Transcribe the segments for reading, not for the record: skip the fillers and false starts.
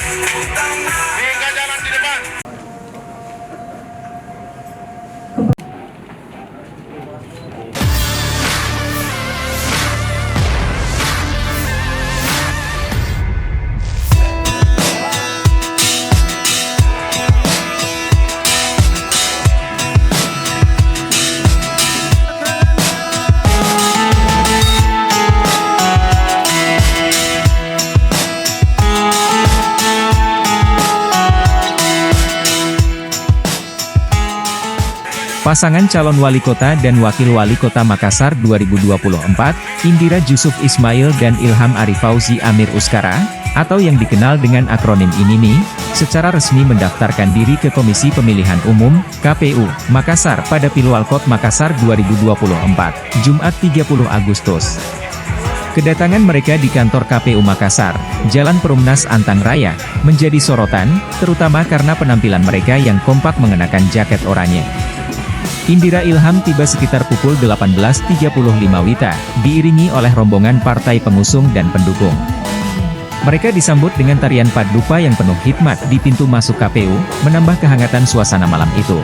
Hingga jalan di depan. Pasangan calon wali kota dan wakil wali kota Makassar 2024, Indira Jusuf Ismail dan Ilham Arif Fauzi Amir Uskara, atau yang dikenal dengan akronim INIMI, secara resmi mendaftarkan diri ke Komisi Pemilihan Umum, KPU, Makassar pada Pilwalkot Makassar 2024, Jumat 30 Agustus. Kedatangan mereka di kantor KPU Makassar, Jalan Perumnas Antang Raya, menjadi sorotan, terutama karena penampilan mereka yang kompak mengenakan jaket oranye. Indira Ilham tiba sekitar pukul 18.35 WITA, diiringi oleh rombongan partai pengusung dan pendukung. Mereka disambut dengan tarian padupa yang penuh hikmat di pintu masuk KPU, menambah kehangatan suasana malam itu.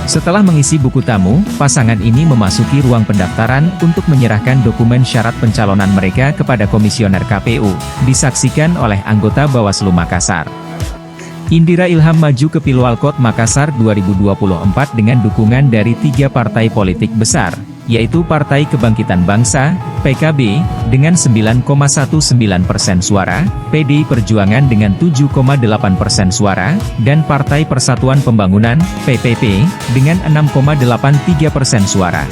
Setelah mengisi buku tamu, pasangan ini memasuki ruang pendaftaran untuk menyerahkan dokumen syarat pencalonan mereka kepada komisioner KPU, disaksikan oleh anggota Bawaslu Makassar. Indira Ilham maju ke Pilwalkot Makassar 2024 dengan dukungan dari 3 partai politik besar, yaitu Partai Kebangkitan Bangsa, PKB, dengan 9,19% suara, PDI Perjuangan dengan 7,8% suara, dan Partai Persatuan Pembangunan, PPP, dengan 6,83% suara.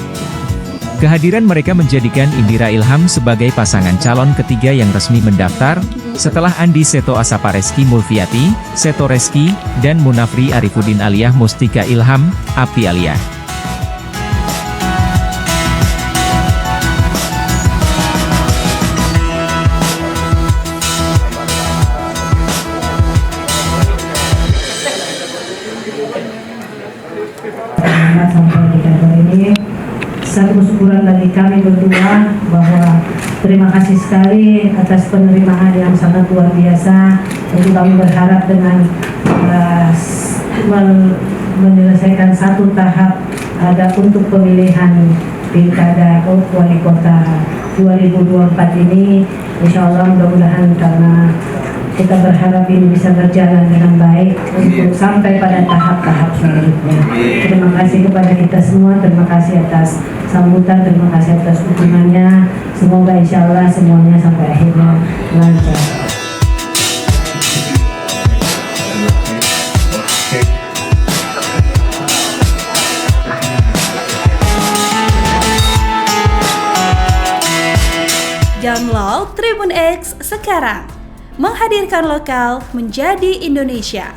Kehadiran mereka menjadikan Indira Ilham sebagai pasangan calon ketiga yang resmi mendaftar, setelah Andi Seto Asapareski Mulfiati, Seto Reski, dan Munafri Arifudin Aliyah Mustika Ilham, Api Aliyah. Sampai di kantor ini, satu kesyukuran dari kami berdua bahwa terima kasih sekali atas penerimaan yang sangat luar biasa. Jadi kami berharap dengan menyelesaikan satu tahap ada untuk pemilihan pilkada wali kota 2024 ini, insya Allah mudah-mudahan karena kita berharap ini bisa berjalan dengan baik untuk sampai pada tahap-tahap selanjutnya. Terima kasih kepada kita semua, terima kasih atas sambutan, terima kasih atas dukungannya. Semoga insya Allah semuanya sampai akhirnya lancar. Download Tribun X sekarang, menghadirkan lokal menjadi Indonesia.